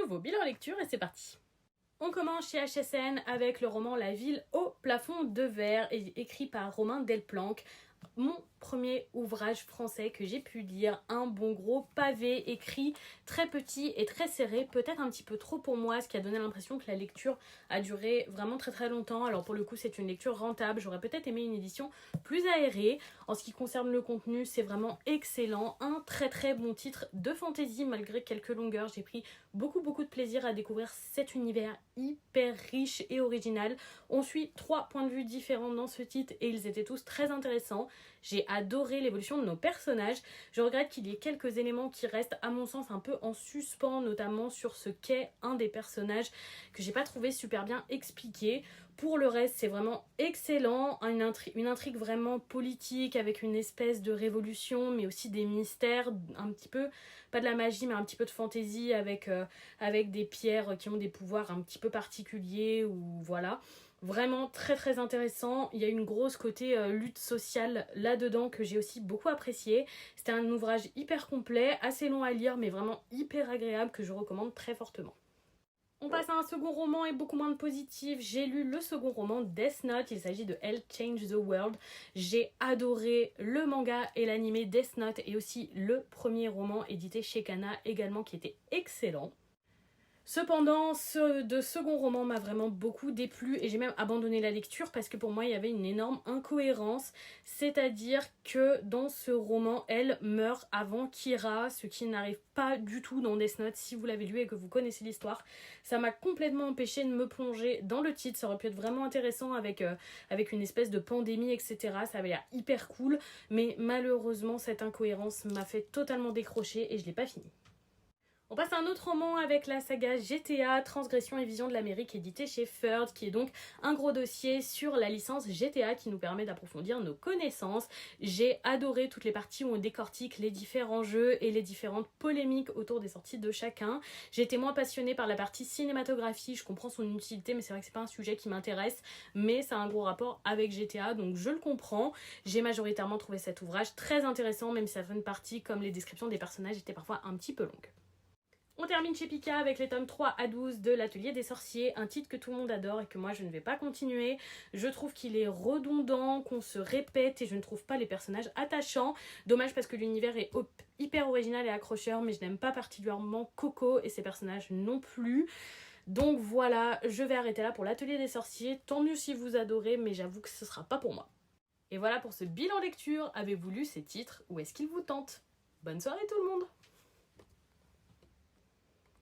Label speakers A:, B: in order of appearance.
A: nouveau bilan lecture et c'est parti. On commence chez HSN avec le roman La ville au plafond de verre, écrit par Romain Delplanque. Mon premier ouvrage français que j'ai pu lire, un bon gros pavé écrit très petit et très serré, peut-être un petit peu trop pour moi, ce qui a donné l'impression que la lecture a duré vraiment très très longtemps. Alors pour le coup c'est une lecture rentable, j'aurais peut-être aimé une édition plus aérée. En ce qui concerne le contenu, c'est vraiment excellent, un très très bon titre de fantasy malgré quelques longueurs. J'ai pris beaucoup de plaisir à découvrir cet univers hyper riche et original. On suit 3 points de vue différents dans ce titre et ils étaient tous très intéressants. J'ai adoré l'évolution de nos personnages. Je regrette qu'il y ait quelques éléments qui restent à mon sens un peu en suspens, notamment sur ce qu'est un des personnages que j'ai pas trouvé super bien expliqué. Pour le reste, c'est vraiment excellent, une intrigue vraiment politique avec une espèce de révolution, mais aussi des mystères, un petit peu, pas de la magie, mais un petit peu de fantaisie avec des pierres qui ont des pouvoirs un petit peu particuliers, ou voilà. Vraiment très très intéressant. Il y a une grosse côté lutte sociale là-dedans que j'ai aussi beaucoup apprécié. C'était un ouvrage hyper complet, assez long à lire, mais vraiment hyper agréable que je recommande très fortement. On passe à un second roman et beaucoup moins de positif. J'ai lu le second roman Death Note, il s'agit de Hell Change the World. J'ai adoré le manga et l'anime Death Note et aussi le premier roman édité chez Kana également qui était excellent. Cependant, ce second roman m'a vraiment beaucoup déplu et j'ai même abandonné la lecture parce que pour moi il y avait une énorme incohérence, c'est-à-dire que dans ce roman, elle meurt avant Kira, ce qui n'arrive pas du tout dans Death Note. Si vous l'avez lu et que vous connaissez l'histoire, ça m'a complètement empêché de me plonger dans le titre. Ça aurait pu être vraiment intéressant avec une espèce de pandémie, etc. Ça avait l'air hyper cool, mais malheureusement cette incohérence m'a fait totalement décrocher et je l'ai pas fini. On passe à un autre roman avec la saga GTA, Transgression et Vision de l'Amérique, édité chez Ferd, qui est donc un gros dossier sur la licence GTA qui nous permet d'approfondir nos connaissances. J'ai adoré toutes les parties où on décortique les différents jeux et les différentes polémiques autour des sorties de chacun. J'ai été moins passionnée par la partie cinématographie, je comprends son utilité, mais c'est vrai que c'est pas un sujet qui m'intéresse, mais ça a un gros rapport avec GTA, donc je le comprends. J'ai majoritairement trouvé cet ouvrage très intéressant, même si certaines parties, comme les descriptions des personnages, étaient parfois un petit peu longues. On termine chez Pika avec les tomes 3 à 12 de l'Atelier des Sorciers, un titre que tout le monde adore et que moi je ne vais pas continuer. Je trouve qu'il est redondant, qu'on se répète et je ne trouve pas les personnages attachants. Dommage parce que l'univers est hyper original et accrocheur, mais je n'aime pas particulièrement Coco et ses personnages non plus. Donc voilà, je vais arrêter là pour l'Atelier des Sorciers. Tant mieux si vous adorez, mais j'avoue que ce sera pas pour moi. Et voilà pour ce bilan lecture. Avez-vous lu ces titres ou est-ce qu'ils vous tentent ? Bonne soirée tout le monde!